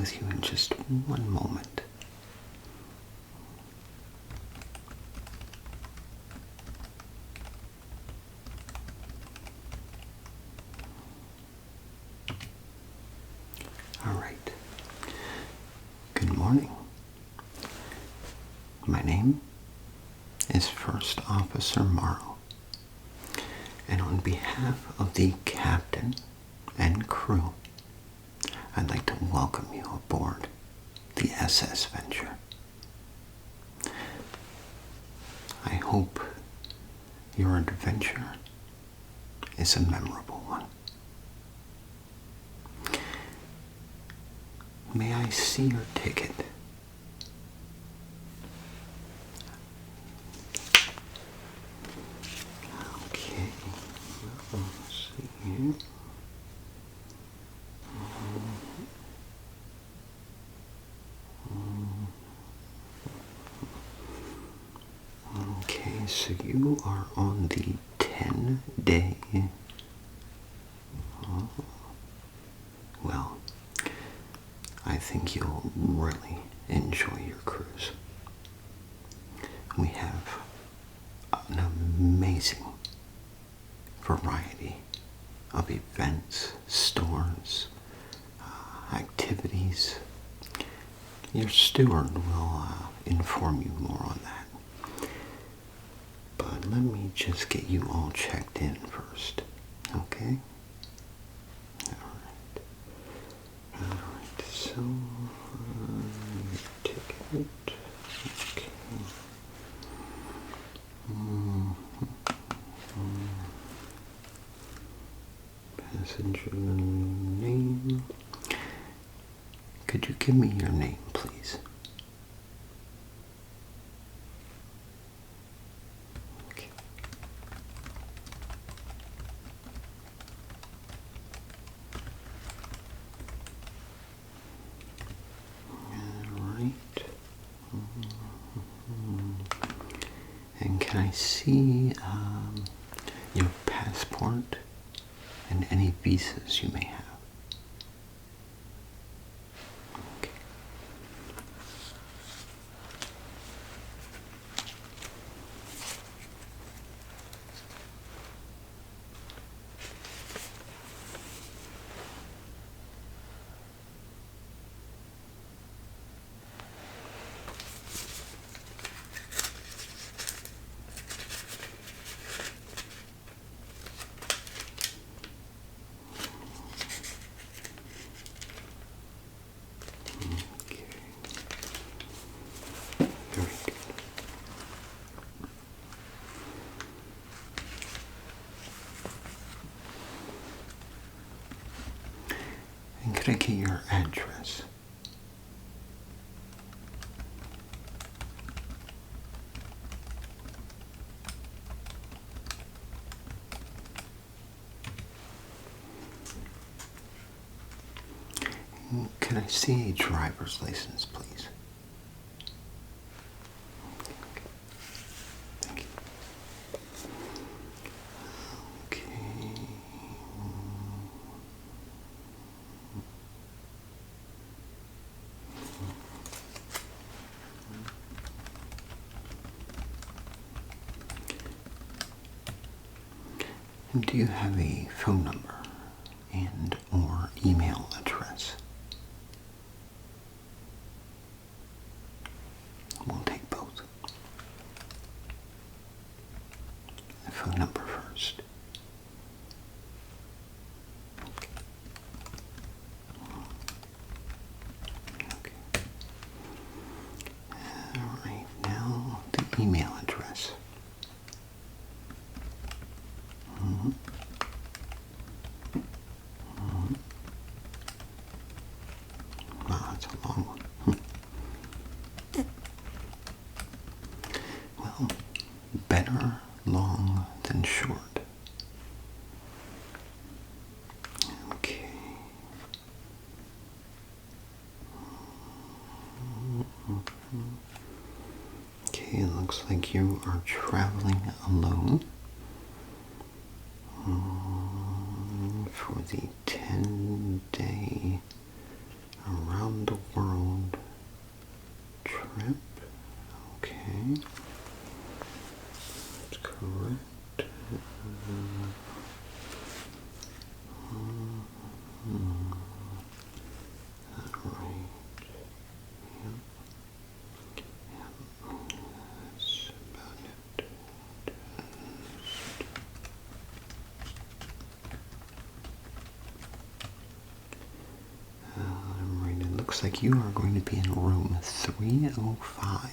with you in just one moment. All right. Good morning. My name is First Officer Morrow, and on behalf of the captain and crew, I'd like to welcome you aboard the SS Venture. I hope your adventure is a memorable one. May I see your ticket? Okay, let's see here. Okay, so you are on the 10-day. Well, I think you'll really enjoy your cruise. We have an amazing variety of events, stores, activities. Your steward will inform you more on that. But let me just get you all checked in first, okay? Alright, so, your ticket, okay. Passenger name. Could you give me your name, please? Okay. Alright. And can I see your passport and any visas you may have? Okay. And could I get your address? Can I see a driver's license, please? Okay. Thank you. Okay. And do you have a phone number and or email address? We'll take both. The phone number first. Okay. All right, now the email address. Wow, that's a long one. Well, better long than short. Okay. Okay, it looks like you are traveling alone for the 10-day around the world trip. Okay. That's correct. Alright. Yep. That's about it. Alright, it looks like you are going to be in room 305.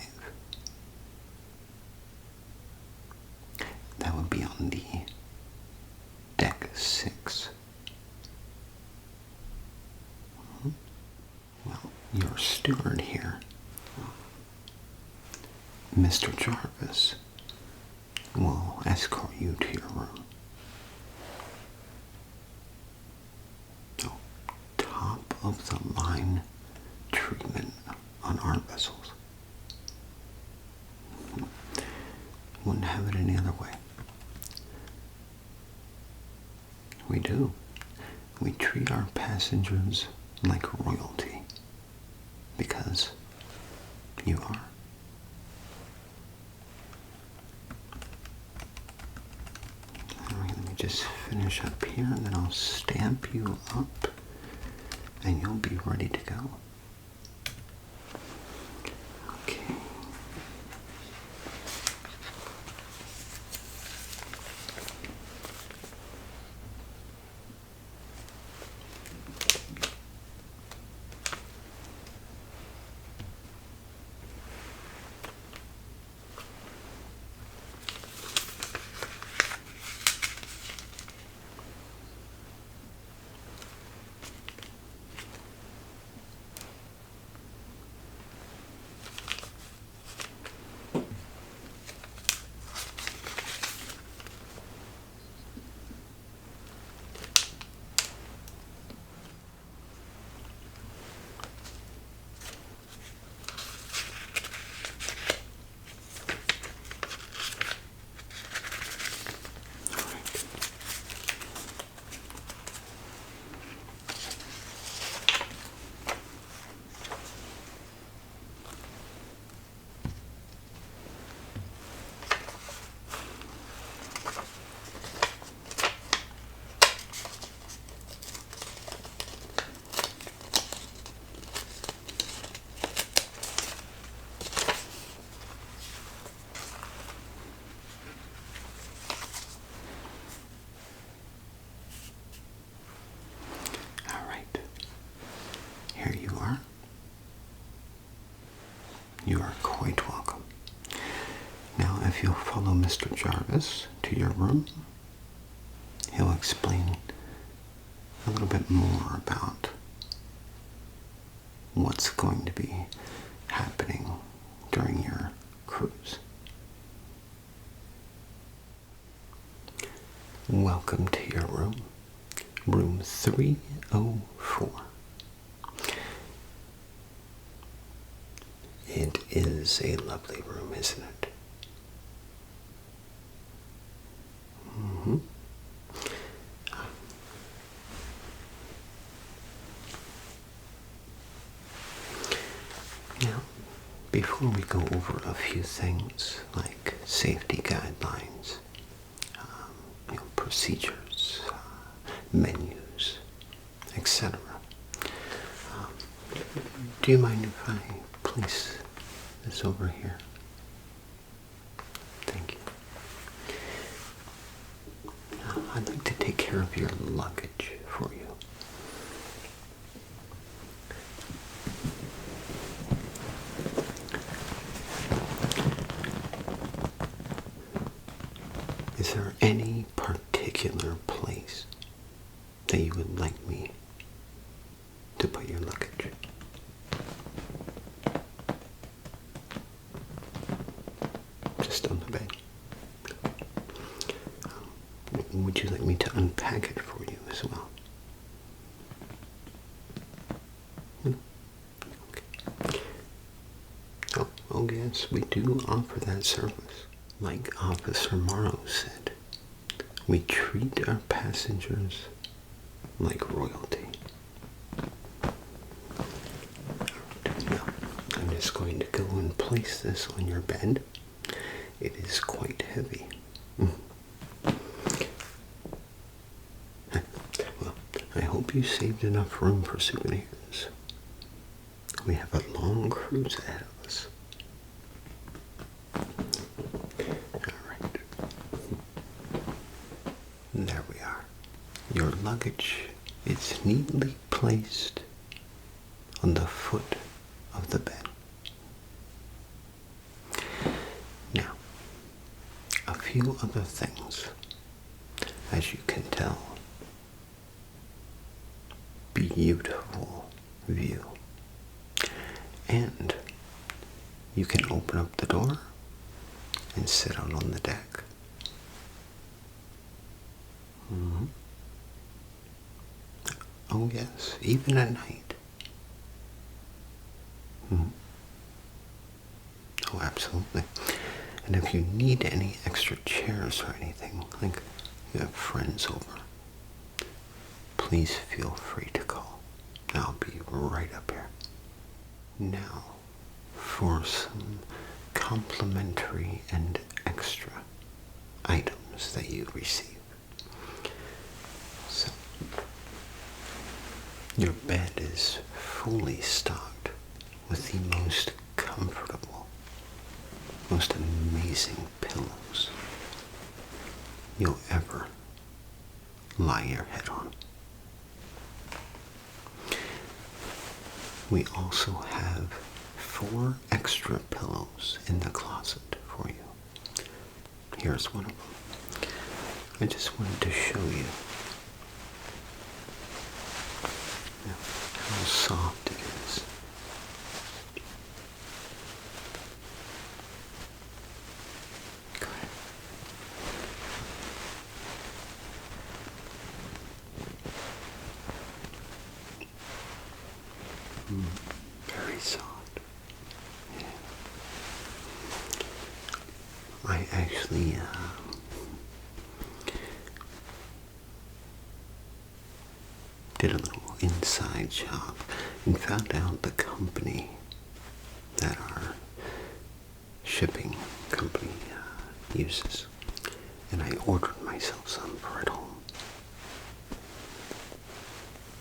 That would be on the deck 6. Well, your steward here, Mr. Jarvis, will escort you to your room. Oh, top of the line treatment on our vessels. Wouldn't have it any other way. We do. We treat our passengers like royalty. Because you are. Alright, let me just finish up here and then I'll stamp you up and you'll be ready to go. Okay. You are quite welcome. Now, if you'll follow Mr. Jarvis to your room, he'll explain a little bit more about what's going to be happening during your cruise. Welcome to your room, room 304. It is a lovely room, isn't it? Mm-hmm. Now, before we go over a few things like safety guidelines, procedures, menus, etc. Do you mind if I place this over here? Thank you. Now, I'd like to take care of your luggage for you. Is there any particular place that you would like me to put your luggage? Just on the bed. Would you like me to unpack it for you as well? Okay. Oh yes, we do offer that service. Like Officer Morrow said, we treat our passengers like royalty. and place this on your bed. It is quite heavy. Well, I hope you saved enough room for souvenirs. We have a long cruise ahead of us. Alright. There we are. Your luggage is neatly placed on the foot of the bed. Now, a few other things. As you can tell, beautiful view. And you can open up the door and sit out on the deck. Oh yes, even at night. Oh, absolutely. And if you need any extra chairs or anything, like you have friends over, please feel free to call. I'll be right up here. Now, for some complimentary and extra items that you receive. So, your bed is fully stocked with the most comfortable, most amazing pillows you'll ever lie your head on. We also have 4 extra pillows in the closet for you. Here's one of them. I just wanted to show you how soft it is. Go ahead. Very soft. Yeah. I actually did a little inside job and found out the company that our shipping company uses, and I ordered myself some for at home.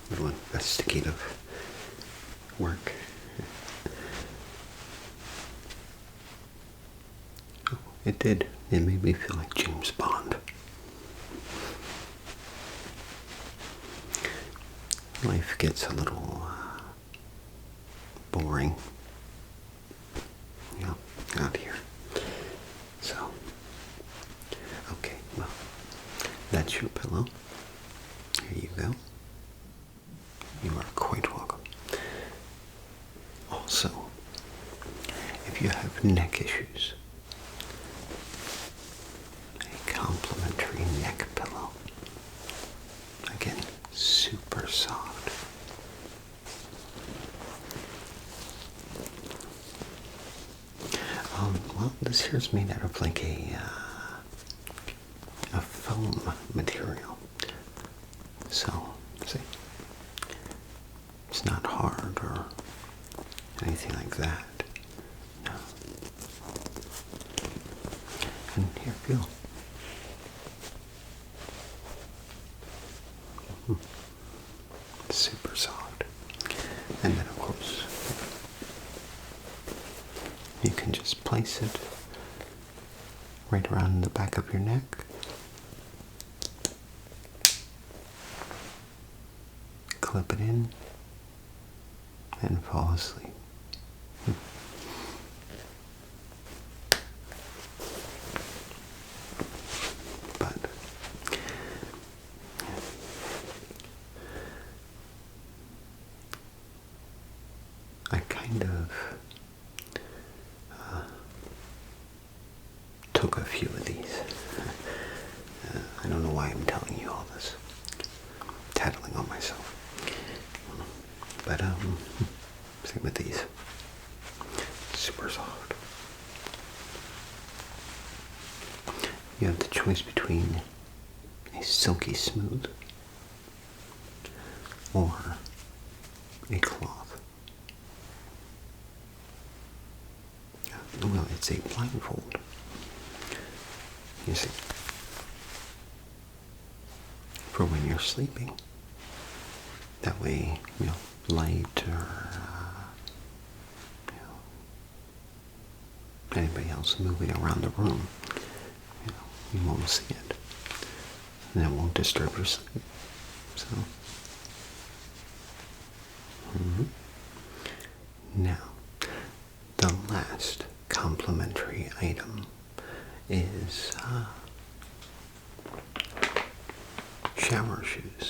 A little investigative work. Oh, it did. It made me feel like James Bond. Life gets a little boring, you know, out here. So, okay, well, that's your pillow. Here you go. You are quite welcome. Also, if you have neck issues, a complimentary neck pillow. Again, super soft. Well, this here's made out of like a foam material. So, see, it's not hard or anything like that. No. And here, feel. Super soft. And then, of course, you can just place it right around the back of your neck. Clip it in and fall asleep. But I kind of took a few of these. I don't know why I'm telling you all this. Tattling on myself. But same with these. Super soft. You have the choice between a silky smooth or a cloth. Well, it's a blindfold. You see, for when you're sleeping. That way, light or anybody else moving around the room, you won't see it, and it won't disturb your sleep. So, now, the last complimentary item is shower shoes.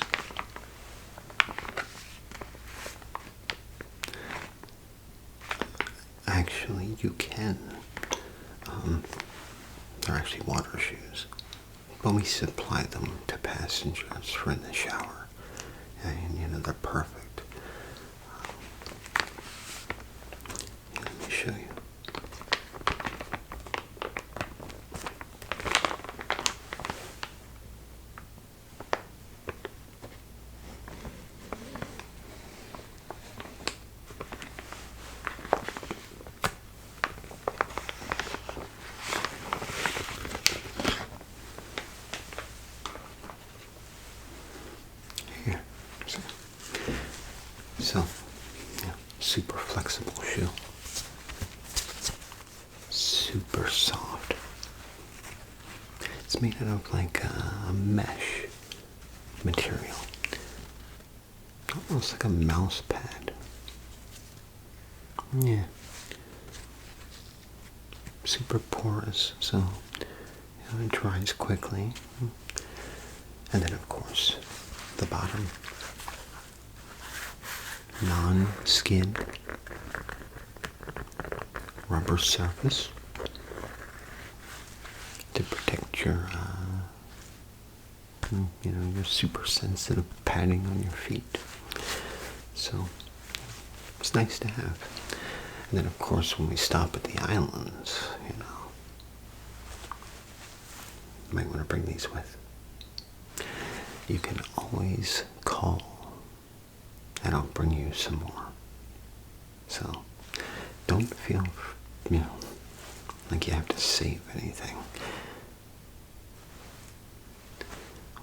Actually, you can. They're actually water shoes, but we supply them to passengers for in the shower, and they're perfect. Let me show you. Here, so, super flexible shoe, super soft. It's made out of like a mesh material, almost like a mouse pad. Yeah, super porous, so it dries quickly. And then, of course, the bottom, non-skid rubber surface to protect your, your super sensitive padding on your feet. So it's nice to have. And then, of course, when we stop at the islands, you might want to bring these with. You can always call, and I'll bring you some more. So don't feel, like you have to save anything.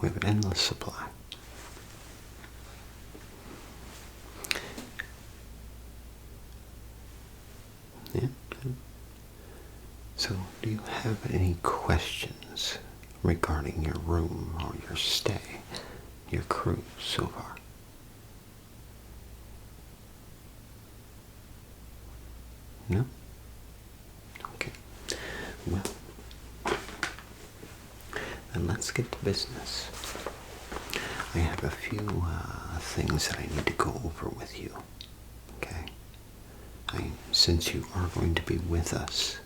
We have an endless supply. Yeah. So, do you have any questions regarding your room or your stay, your cruise so far? No? Okay. Well, then let's get to business. I have a few things that I need to go over with you. Okay? Since you are going to be with us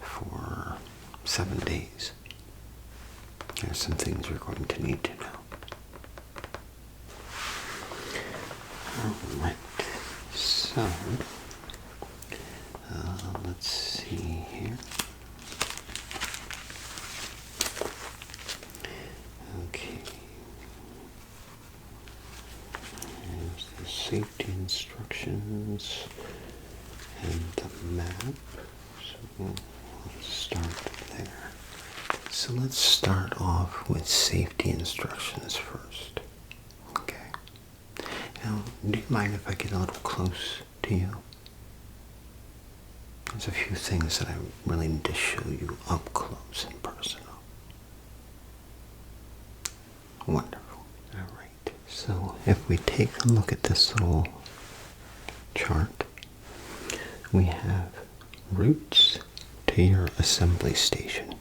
for 7 days, there's some things you're going to need to know. Alright, so let's see here. Okay, here's the safety instructions and the map. So let's start there. So let's start off with safety instructions first. Okay. Now, do you mind if I get a little close to you? There's a few things that I really need to show you up close and personal. Wonderful. Alright. So if we take a look at this little chart, we have routes to your assembly station.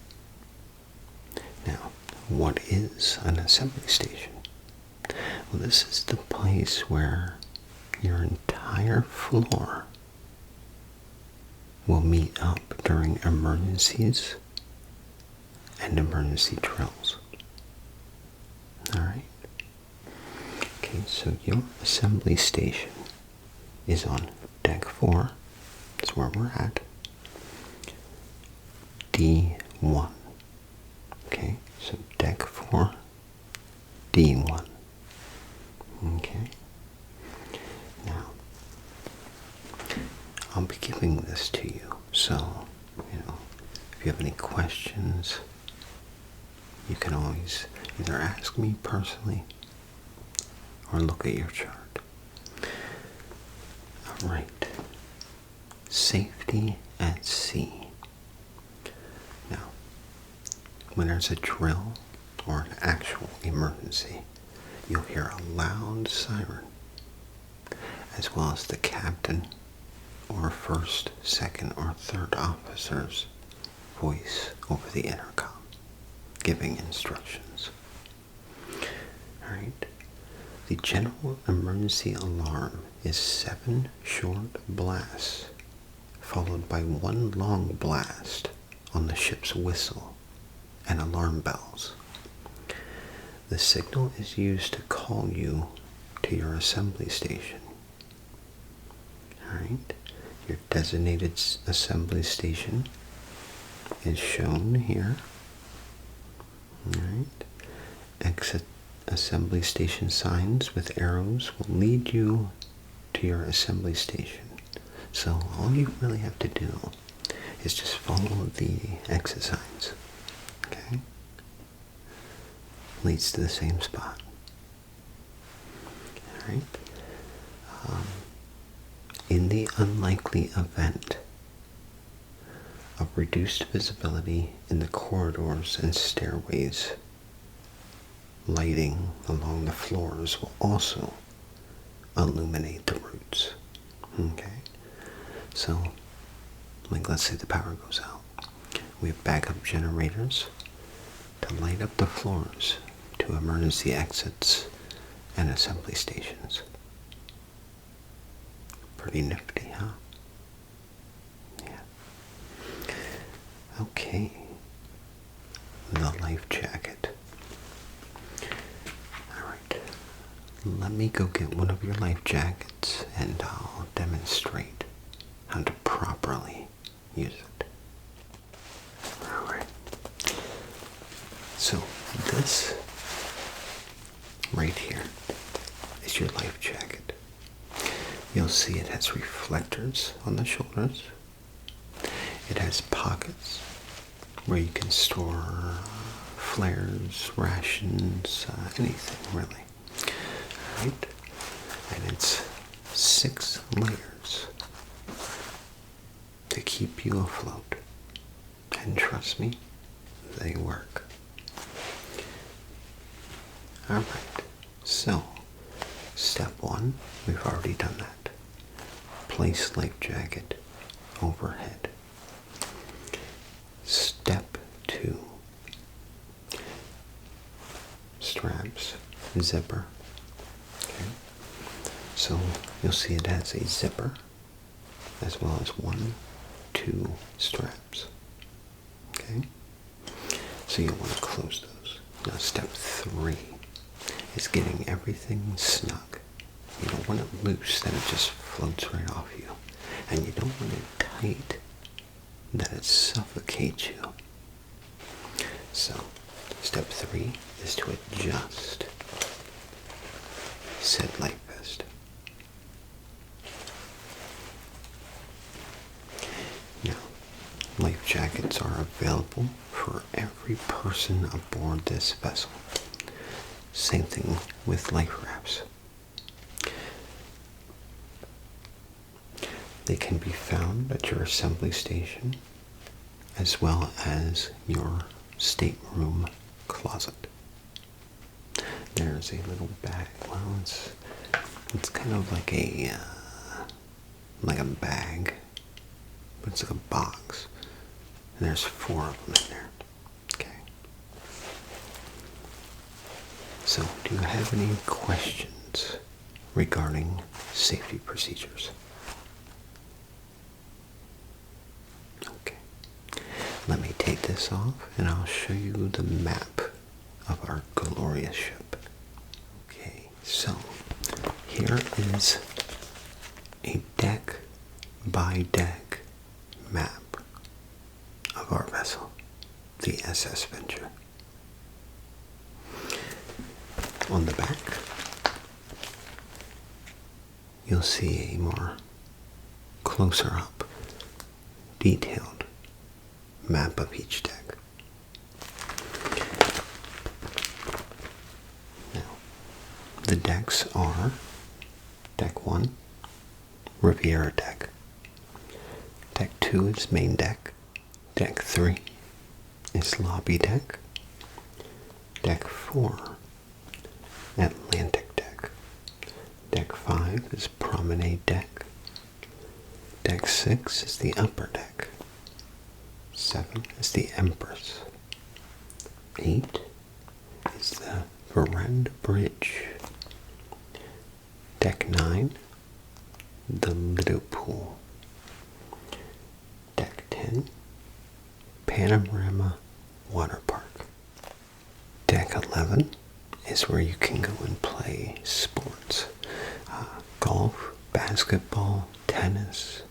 Now, what is an assembly station? Well, this is the place where your entire floor will meet up during emergencies and emergency drills. Alright? Okay, so your assembly station is on deck 4. That's where we're at. D1. Okay, so deck 4, D1. Okay. Now, I'll be giving this to you, so questions, you can always either ask me personally or look at your chart. Alright. Safety at sea. Now, when there's a drill or an actual emergency, you'll hear a loud siren, as well as the captain or first, second, or third officer's voice over the intercom, giving instructions. Alright. The general emergency alarm is 7 short blasts, followed by 1 long blast on the ship's whistle and alarm bells. The signal is used to call you to your assembly station. Alright, your designated assembly station is shown here. Alright, exit assembly station signs with arrows will lead you to your assembly station. So all you really have to do is just follow the exit signs. Okay? Leads to the same spot. Alright? In the unlikely event of reduced visibility in the corridors and stairways, lighting along the floors will also illuminate the routes. Okay? So, like let's say the power goes out. We have backup generators to light up the floors to emergency exits and assembly stations. Pretty nifty, huh? Yeah. Okay. The life jacket. Alright. Let me go get one of your life jackets and I'll demonstrate how to properly use it. Alright. So this right here is your life jacket. You'll see it has reflectors on the shoulders. It has pockets where you can store flares, rations, anything really. Alright? And it's 6 layers to keep you afloat. And trust me, they work. Alright, so step 1, we've already done that. Place life jacket overhead. Step 2, straps, zipper. Okay. So you'll see it has a zipper as well as 1, 2 straps. Okay? So you'll want to close those. Now step 3 is getting everything snug. You don't want it loose, then it just floats right off you. And you don't want it tight, that it suffocates you. So, step 3 is to adjust said life vest. Now, life jackets are available for every person aboard this vessel. Same thing with life rafts. They can be found at your assembly station as well as your stateroom closet. There's a little bag. Well, it's kind of like a bag, but it's like a box. And there's 4 of them in there. Okay. So, do you have any questions regarding safety procedures? Okay. Let me take this off and I'll show you the map of our glorious ship. Okay, so here is a deck by deck map of our vessel, the SS Venture. On the back, you'll see a more closer up, detailed map of each deck. Now, the decks are Deck 1, Riviera deck. Deck 2 is main deck. Deck 3 is lobby deck. Deck 4, Atlantic deck. Deck 5 is promenade deck. Deck 6 is the upper deck. 7 is the Empress. 8 is the veranda bridge. Deck 9, the Lido pool. Deck 10, Panorama Water Park. Deck 11 is where you can go and play sports. Golf, basketball, tennis.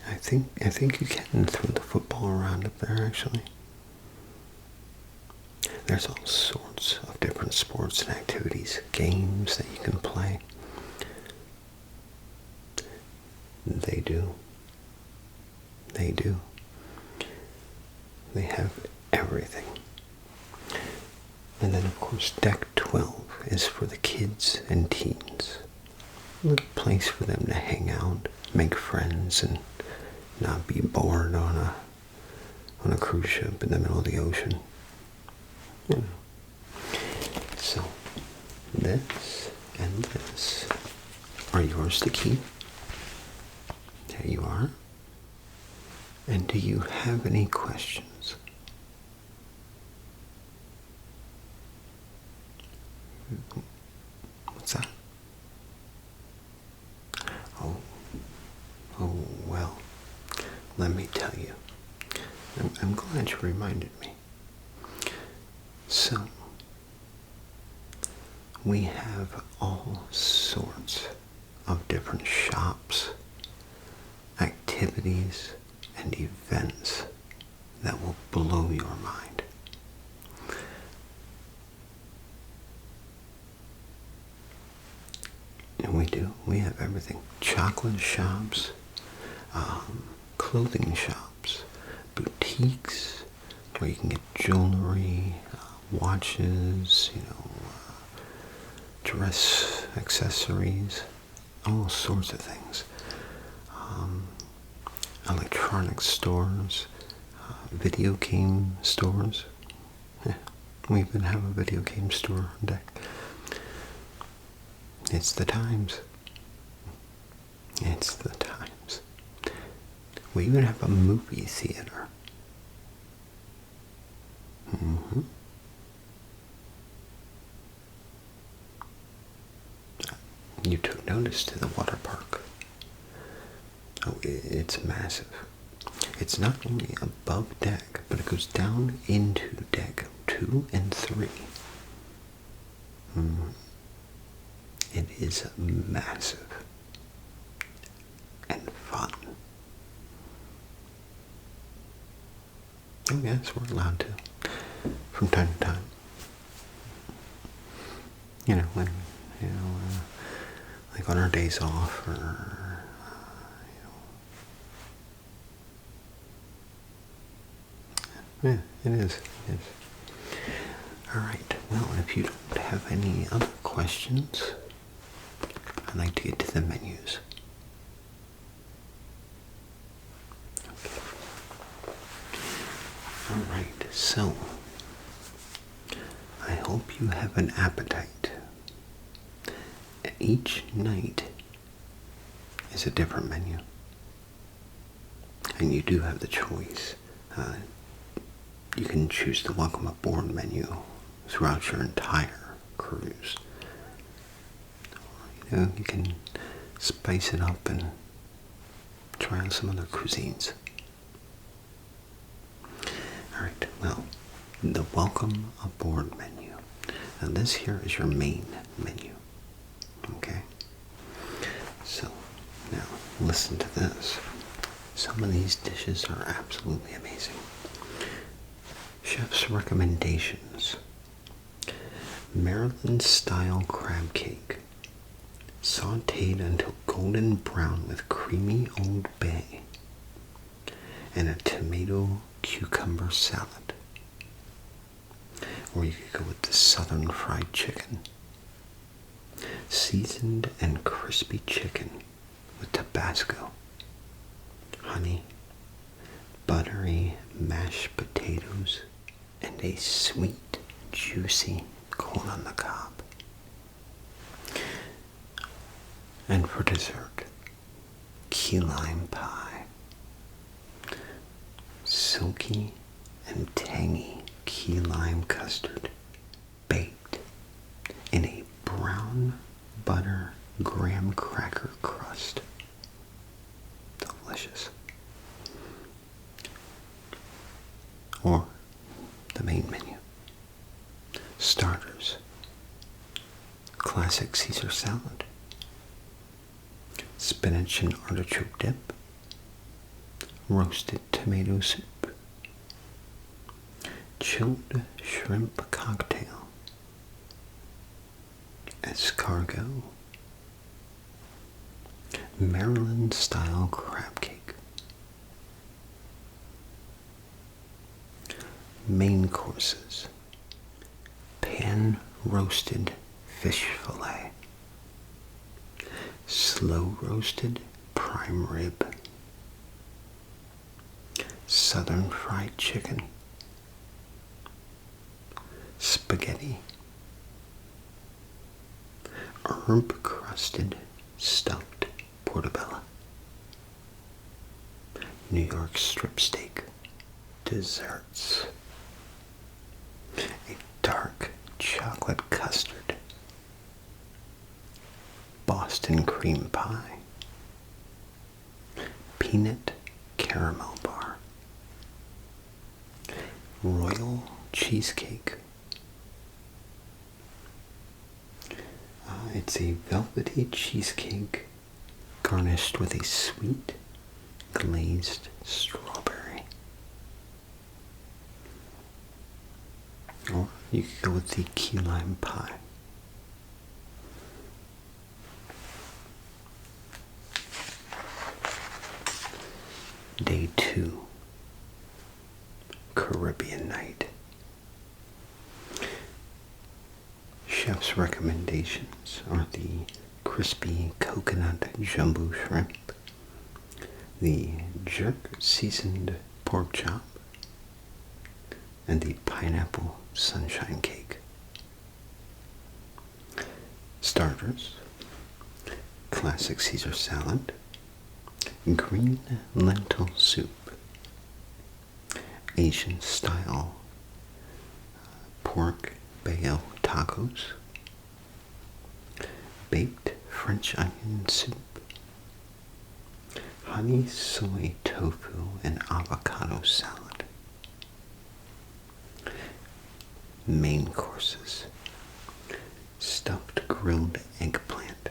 I think you can throw the football around up there, actually. There's all sorts of different sports and activities, games that you can play. They do. They do. They have everything. And then, of course, Deck 12 is for the kids and teens. A little place for them to hang out, make friends, and not be bored on a cruise ship in the middle of the ocean. You know. So, this and this are yours to keep. There you are. And do you have any questions? What's that? Oh, well, let me tell you. I'm glad you reminded me. So, we have all sorts of different shops, activities, and events that will blow your mind. And we do. We have everything. Chocolate shops, clothing shops, boutiques, where you can get jewelry, watches, dress accessories, all sorts of things. Electronic stores, video game stores. Yeah, we even have a video game store on deck. It's the times. It's the times. We even have a movie theater. Mm-hmm. You took notice to the water park. Oh, it's massive. It's not only above deck, but it goes down into deck 2 and 3. It is massive and fun. Oh yes, we're allowed to, from time to time. When, like on our days off, or yeah, it is. Alright, well, if you don't have any other questions, I'd like to get to the menus. Okay. Alright, so, I hope you have an appetite. Each night is a different menu. And you do have the choice. You can choose the welcome aboard menu throughout your entire cruise. You can spice it up and try out some other cuisines. Alright, well, the welcome aboard menu. Now this here is your main menu. Okay? So, now, listen to this. Some of these dishes are absolutely amazing. Chef's recommendations. Maryland-style crab cake. sauteed until golden brown with creamy Old Bay and a tomato cucumber salad. Or you could go with the southern fried chicken. Seasoned and crispy chicken with Tabasco, honey, buttery mashed potatoes, and a sweet, juicy corn on the cob. And for dessert, key lime pie. Silky and tangy key lime custard baked in a brown butter graham cracker crust. Delicious. Or the main menu. Starters. Classic Caesar salad. Spinach and artichoke dip. Roasted tomato soup. Chilled shrimp cocktail. Escargot. Maryland-style crab cake. Main courses. Pan-roasted fish fillet. Slow-roasted prime rib. Southern fried chicken. Spaghetti. Herb-crusted stuffed portobello. New York strip steak. Desserts. A dark chocolate custard. Boston cream pie. Peanut caramel bar. Royal cheesecake. It's a velvety cheesecake garnished with a sweet glazed strawberry. Or you could go with the key lime pie. Day 2, Caribbean night. Chef's recommendations are the crispy coconut jumbo shrimp, the jerk seasoned pork chop, and the pineapple sunshine cake. Starters, classic Caesar salad, green lentil soup, Asian style pork bayo tacos, baked French onion soup, honey soy tofu and avocado salad. Main courses, stuffed grilled eggplant,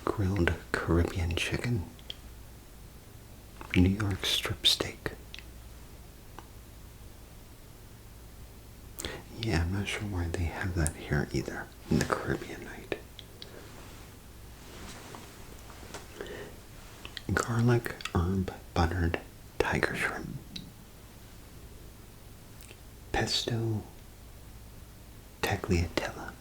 grilled Caribbean chicken, New York strip steak. Yeah, I'm not sure why they have that here either, in the Caribbean night. Garlic herb buttered tiger shrimp. Pesto tagliatelle.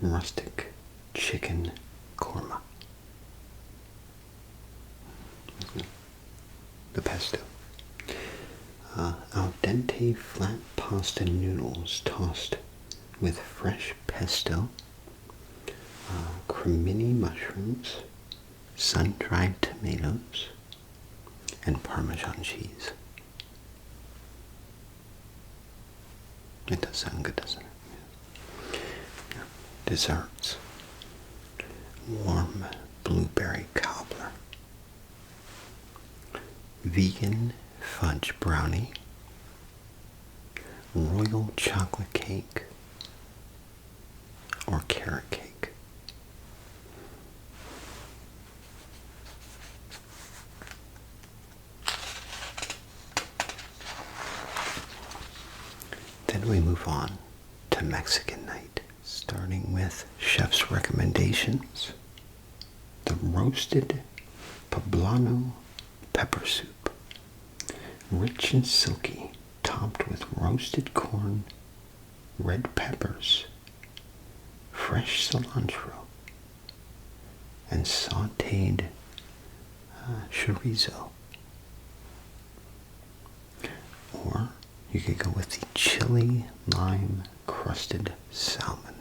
Rustic chicken korma. The pesto. Al dente flat pasta noodles tossed with fresh pesto, cremini mushrooms, sun-dried tomatoes, and Parmesan cheese. It does sound good, doesn't it? Yeah. Desserts. Warm blueberry cobbler. Vegan fudge brownie. Royal chocolate cake. Or carrot cake. Then we move on to Mexican night. Starting with chef's recommendations, the roasted poblano pepper soup. Rich and silky, topped with roasted corn, red peppers, fresh cilantro, and sauteed chorizo. Or you could go with the chili lime crusted salmon.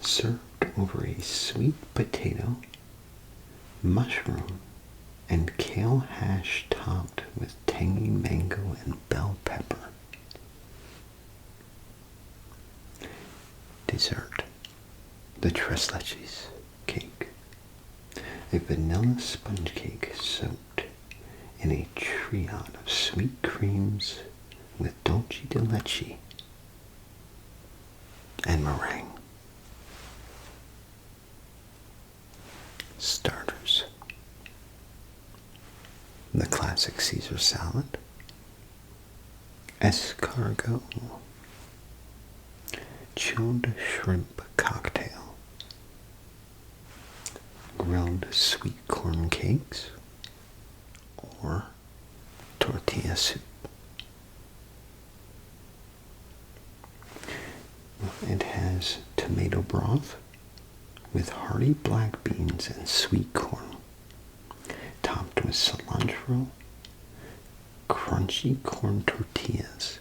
Served over a sweet potato, mushroom, and kale hash topped with tangy mango and bell pepper. Dessert, the tres leches cake. A vanilla sponge cake soaked in a triad of sweet creams with dulce de leche and meringue. Starters, the classic Caesar salad, escargot, chilled shrimp cocktail, grilled sweet corn cakes, or tortilla soup. It has tomato broth with hearty black beans and sweet corn, topped with cilantro, crunchy corn tortillas,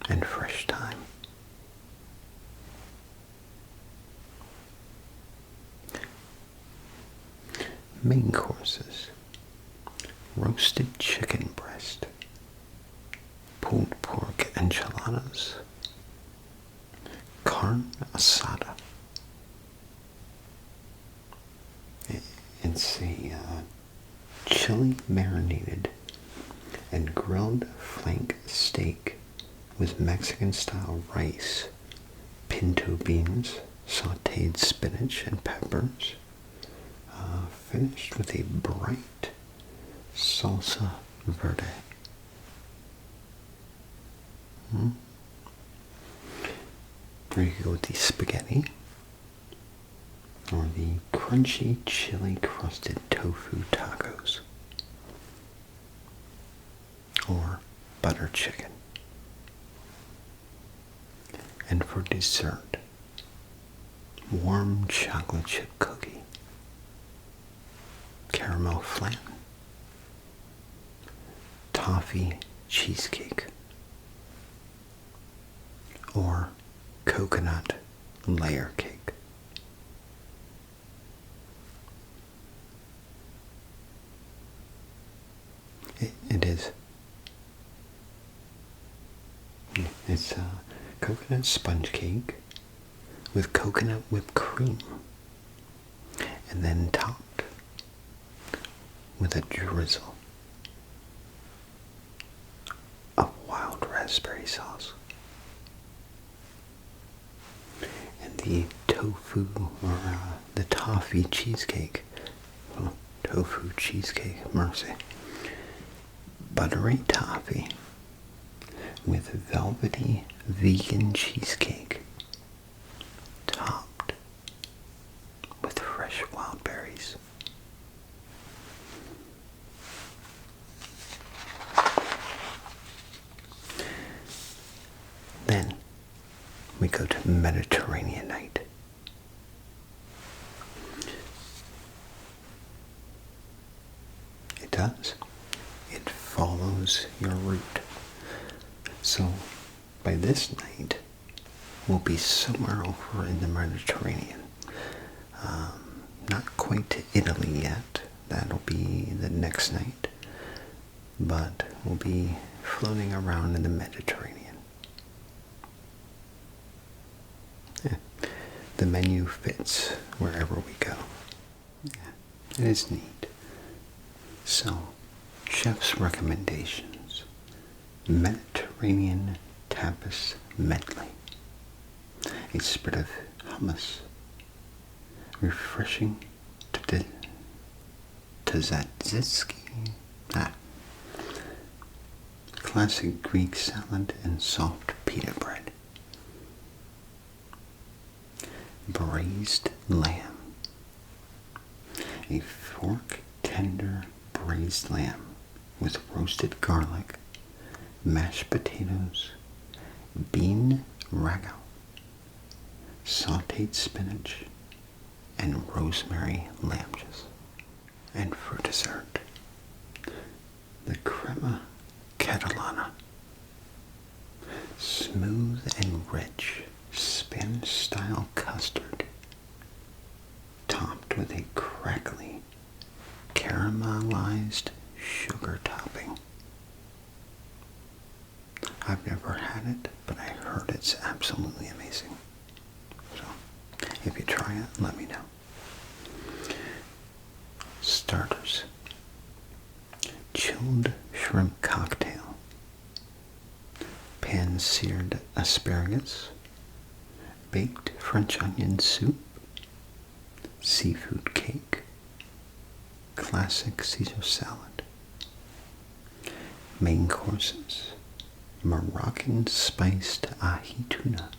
and fresh thyme. Main courses: roasted chicken breast, pulled pork enchiladas, carne asada. It's a chili marinated and grilled flank steak with Mexican style rice, pinto beans, sauteed spinach and peppers, finished with a bright salsa verde. Or you could go with the spaghetti, or the crunchy chili crusted tofu tacos, or butter chicken. And for dessert, warm chocolate chip cookie, caramel flan, toffee cheesecake, or coconut layer cake. It is. It's a coconut sponge cake with coconut whipped cream, and then topped with a drizzle of wild raspberry sauce. And the tofu, or the toffee cheesecake, tofu cheesecake, mercy. Buttery toffee with velvety vegan cheesecake, topped with fresh wild berries. Then we go to Mediterranean night. It does. It follows your route. So by this night, we'll be somewhere over in the Mediterranean. Not quite to Italy yet. That'll be the next night. But we'll be floating around in the Mediterranean. Yeah. The menu fits wherever we go. Yeah. It is neat. So, chef's recommendations: Mediterranean tapas medley, a spread of hummus, refreshing tzatziki, classic Greek salad, and soft pita bread. braised lamb. A fork tender braised lamb with roasted garlic, mashed potatoes, bean ragout, sauteed spinach, and rosemary lamb-juice. And for dessert, the crema catalana, smooth and rich Spanish-style custard, topped with a crackly, caramelized sugar topping. I've never had it, but I heard it's absolutely amazing. So, if you try it, let me know. Starters. Chilled shrimp cocktail, pan-seared asparagus, baked French onion soup, seafood cake, classic Caesar salad. Main courses: Moroccan spiced ahi tuna,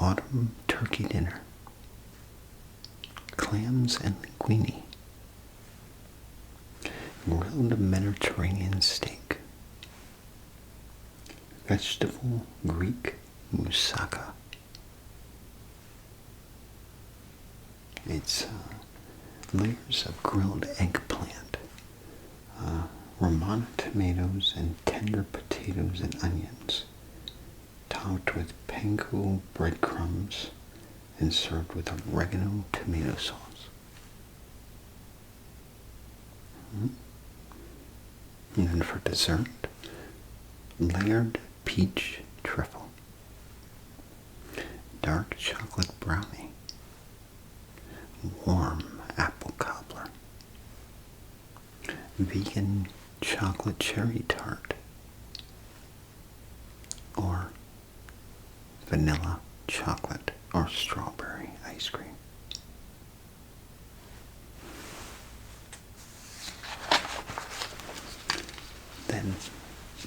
autumn turkey dinner, clams and linguine, grilled Mediterranean steak, vegetable Greek moussaka. It's layers of grilled eggplant, Romana tomatoes, and tender potatoes and onions, topped with panko breadcrumbs and served with oregano tomato sauce. And then for dessert, layered peach trifle, dark chocolate brownie, warm apple cobbler, vegan chocolate cherry tart, or vanilla chocolate or strawberry ice cream. Then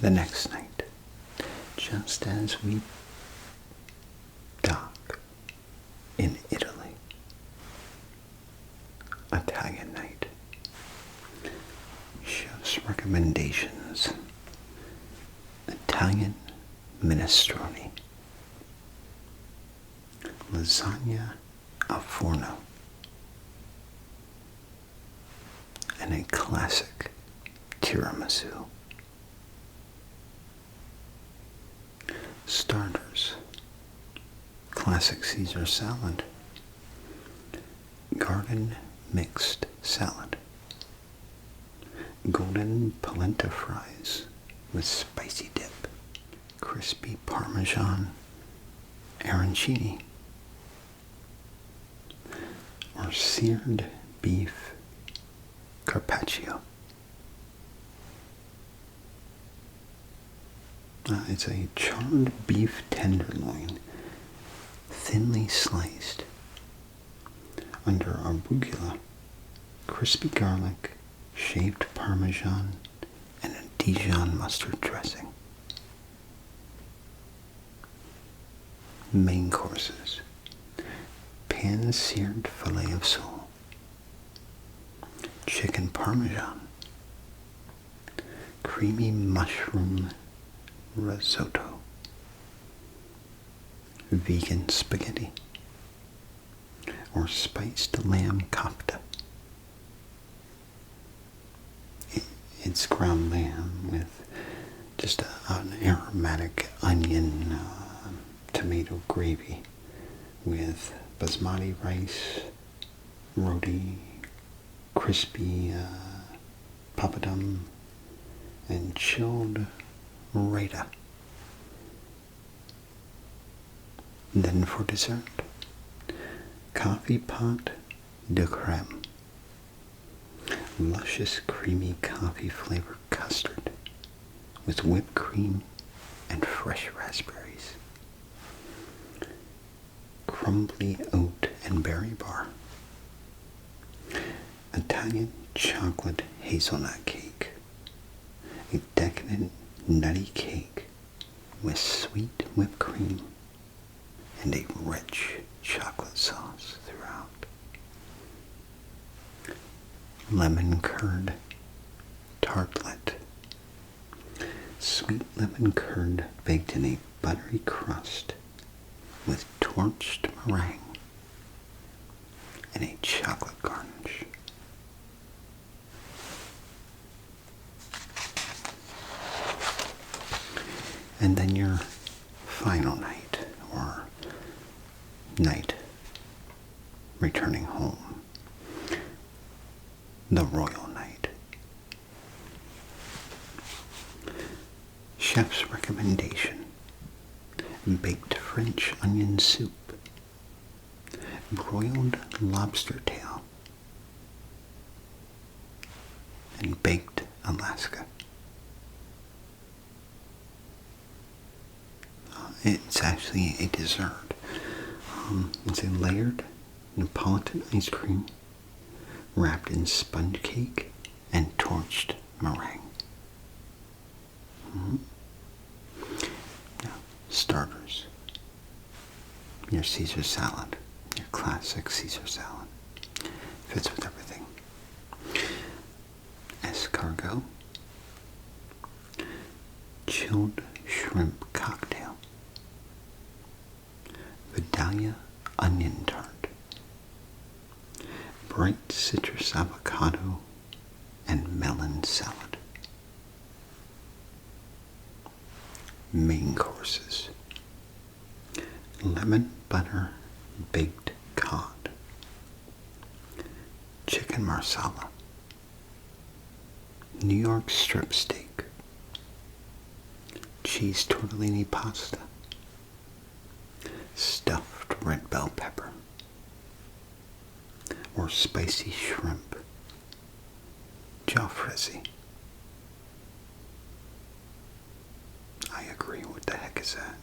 the next night, just as we dock in Italy, Italian night. Chef's recommendations: Italian minestrone, lasagna al forno, and a classic tiramisu. Starters: classic Caesar salad, garden mixed salad, golden polenta fries with spicy dip, crispy Parmesan arancini, or seared beef carpaccio. It's a charred beef tenderloin, thinly sliced, under arugula, crispy garlic, shaved Parmesan, and a Dijon mustard dressing. Main courses: pan-seared fillet of sole, chicken Parmesan, creamy mushroom risotto, vegan spaghetti, or spiced lamb kofta. It's ground lamb with just an aromatic onion, tomato gravy with basmati rice, roti, crispy papadum, and chilled raita. Then for dessert, coffee pot de creme, luscious creamy coffee flavored custard with whipped cream and fresh raspberries, crumbly oat and berry bar, Italian chocolate hazelnut cake, a decadent nutty cake with sweet whipped cream and a rich chocolate sauce throughout. Lemon curd tartlet. Sweet lemon curd baked in a buttery crust with torched meringue and a chocolate garnish. And then your final night, or night returning home, the royal night. Chef's recommendation: baked French onion soup, broiled lobster tail, and baked Alaska. It's actually a dessert. It's a layered Neapolitan ice cream wrapped in sponge cake and torched meringue. Now, starters. Your Caesar salad, your classic Caesar salad. Fits with everything. Escargot, chilled shrimp cocktail, Vidalia onion tart, bright citrus avocado, and melon salad. Main courses: lemon butter baked cod, chicken marsala, New York strip steak, cheese tortellini pasta, stuffed red bell pepper, or spicy shrimp jalfrezi. I agree. What the heck is that?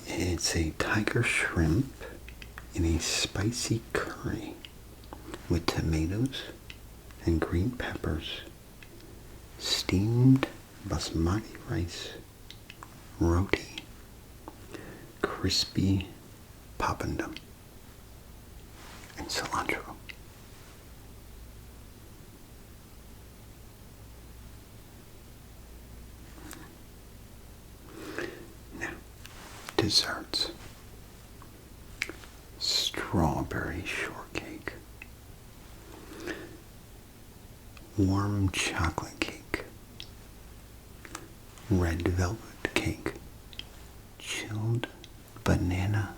It's a tiger shrimp in a spicy curry with tomatoes and green peppers, steamed basmati rice, roti, crispy papandum, and cilantro. Now, desserts. Strawberry shortcake, warm chocolate cake, red velvet cake, chilled banana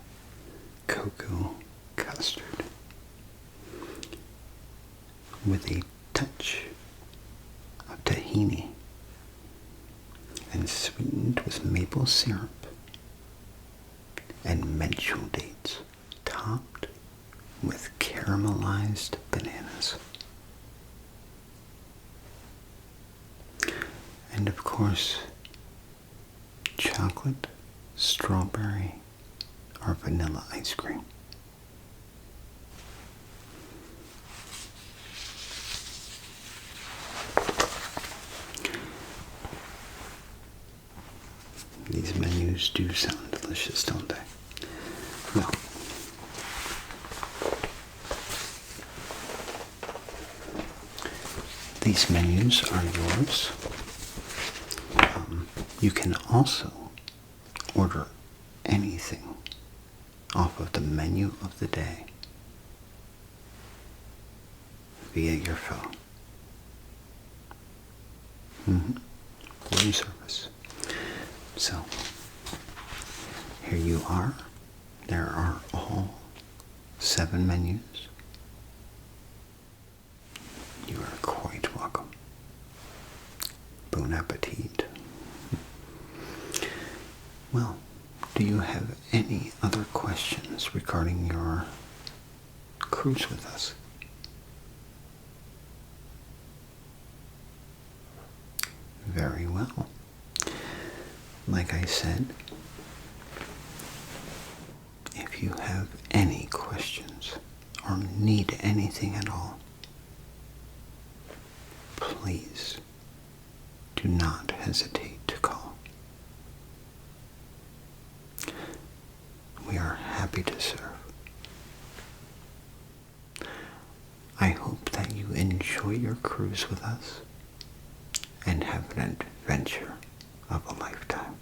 cocoa custard with a touch of tahini and sweetened with maple syrup and mental dates, topped with caramelized bananas. And of course, chocolate, strawberry, or vanilla ice cream. These menus do sound delicious, don't they? Well, these menus are yours. You can also order anything off of the menu of the day via your phone. Room service. So, here you are. There are all 7 menus. You are quite welcome. Bon appetit. Well, do you have any other questions regarding your cruise with us? Very well. Like I said, if you have any questions or need anything at all, please do not hesitate to call. happy to serve. I hope that you enjoy your cruise with us and have an adventure of a lifetime.